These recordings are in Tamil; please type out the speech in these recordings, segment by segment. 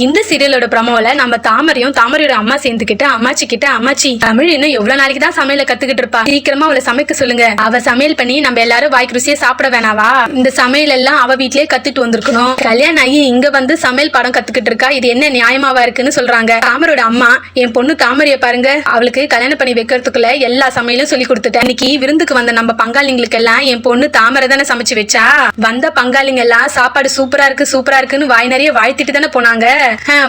இந்த சீரியலோட ப்ரமோல நம்ம தாமரையும் தாமரையோட அம்மா சேர்ந்துக்கிட்டு அம்மாச்சி கிட்ட, அம்மாச்சி தமிழ் இன்னும் எவ்வளவு நாளைக்கு தான் சமையல கத்துக்கிட்டு இருப்பா, சீக்கிரமா அவளை சமைக்க சொல்லுங்க, அவ சமையல் பண்ணி நம்ம எல்லாரும் வாய்க்கு ருசியா சாப்பிட வேணாவா, இந்த சமையல் எல்லாம் அவ வீட்லயே கத்துட்டு வந்திருக்கணும், கல்யாணம் ஆகி இங்க வந்து சமையல் பாடம் கத்துக்கிட்டு இருக்கா, இது என்ன நியாயமாவா இருக்குன்னு சொல்றாங்க. தாமரோட அம்மா, என் பொண்ணு தாமரைய பாருங்க, அவளுக்கு கல்யாணம் பண்ணி வைக்கிறதுக்குள்ள எல்லா சமையலும் சொல்லி கொடுத்துட்டேன், இன்னைக்கு விருந்துக்கு வந்த நம்ம பங்காளிங்களுக்கு எல்லாம் என் பொண்ணு தாமரை தானே சமைச்சு வச்சா, வந்த பங்காளிங்க எல்லாம் சாப்பாடு சூப்பரா இருக்குன்னு வாய் நிறைய வாழ்த்திட்டு தானே போனாங்க,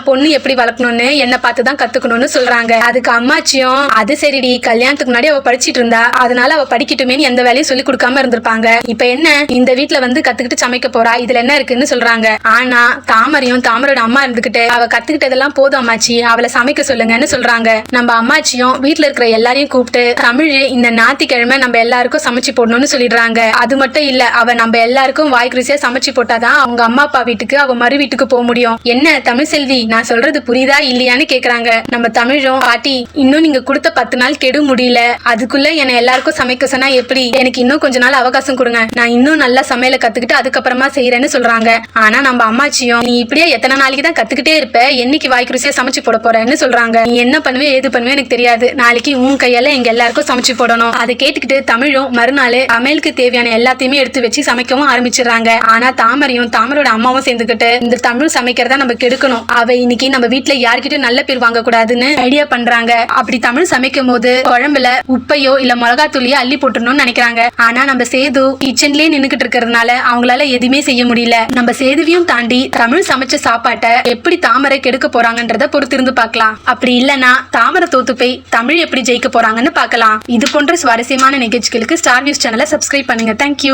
பொண்ணு எப்படி வளர்க்கணும்னு என்ன பார்த்துதான் கத்துக்கணும்னு சொல்றாங்க. அதுக்கு அம்மாச்சியும், அது சரிடி, கல்யாணத்துக்கு முன்னாடி அவ படிச்சிட்டு இருந்தா, அதனால அவ படிக்கட்டுமேன்னு எந்த வேலையும் சொல்லி கொடுக்காம இருந்திருப்பாங்க, இப்ப என்ன இந்த வீட்டுல வந்து கத்துக்கிட்டு சமைக்க போறா, இதுல என்ன இருக்குன்னு சொல்றாங்க. ஆனா தாமரையும் தாமரோட அம்மா இருந்துகிட்டு, அவ கத்துக்கிட்டதெல்லாம் போதும் அம்மாச்சி, அவளை சமைக்க சொல்லுங்கன்னு சொல்றாங்க. நம்ம அம்மாச்சியும் வீட்டுல இருக்கிற எல்லாரையும் கூப்பிட்டு, தமிழ் இந்த ஞாயிற்றுக்கிழமை நம்ம எல்லாருக்கும் சமைச்சு போடணும்னு சொல்லிடுறாங்க. அது மட்டும் இல்ல, அவ நம்ம எல்லாருக்கும் வாய்க்கு ருசியா சமைச்சு போட்டாதான் அவங்க அம்மா அப்பா வீட்டுக்கு அவ மறு வீட்டுக்கு போக முடியும். என்ன தமிழ் செல்வி, நான் சொல்றது புரியுதா இல்லையான்னு கேக்குறாங்க. நம்ம தமிழும், பாட்டி இன்னும் நீங்க கொடுத்த 10 நாள் கெடு முடியல, அதுக்குள்ள என்ன எல்லாருக்கும் சமைக்க சொன்னா எப்படி, எனக்கு இன்னும் கொஞ்ச நாள் அவகாசம் கொடுங்க, நான் இன்னும் நல்லா சமையல கத்துக்கிட்டு அதுக்கப்புறமா செய்யறேன்னு சொல்றாங்க. ஆனா நம்ம அம்மாச்சியும், நீ இப்படியே எத்தனை நாளைக்கு தான் கத்துக்கிட்டே இருப்ப, என்னைக்கு வாய்க்கு ருசியா சமைச்சு போட போறேன்னு சொல்றாங்க. நீ என்ன பண்ணுவே ஏது பண்ணுவே எனக்கு தெரியாது, நாளைக்கு உன் கையால எங்க எல்லாருக்கும் சமைச்சு போடணும். அதை கேட்டுக்கிட்டு தமிழும் மறுநாள் சமையலுக்கு தேவையான எல்லாத்தையுமே எடுத்து வச்சு சமைக்கவும் ஆரம்பிச்சிடுறாங்க. ஆனா தாமரையும் தாமரோட அம்மாவும் சேர்ந்துக்கிட்டு, இந்த தமிழ் சமைக்கிறதா நம்ம கெடுக்கணும், அவ இன்னைக்கு நம்ம வீட்டுல யார்கிட்ட நல்ல பேர் வாங்க கூடாதுன்னு ஐடியா பண்றாங்க. அப்படி தமிழ் சமைக்கும் போது குழம்புல உப்பையோ இல்ல மிளகாத்தூளியோ அள்ளி போட்டுறணும்னு நினைக்கிறாங்க. ஆனா நம்ம சேது கிச்சன்லயே நின்னுகிட்டு இருக்கிறதுனால அவங்களால எதுவுமே செய்ய முடியல. நம்ம சேதுவையும் தாண்டி தமிழ் சமைச்ச சாப்பாட்டை எப்படி தாமரை கெடுக்க போறாங்கன்றத பொறுத்திருந்து பார்க்கலாம். அப்படி இல்லனா தாமரை தோத்து போய் தமிழ் எப்படி ஜெயிக்க போறாங்கன்னு பார்க்கலாம். இது போன்ற சுவாரஸ்யமான நிகழ்ச்சிகளுக்கு ஸ்டார் நியூஸ் சேனலை சப்ஸ்கிரைப் பண்ணுங்க. தேங்க்யூ.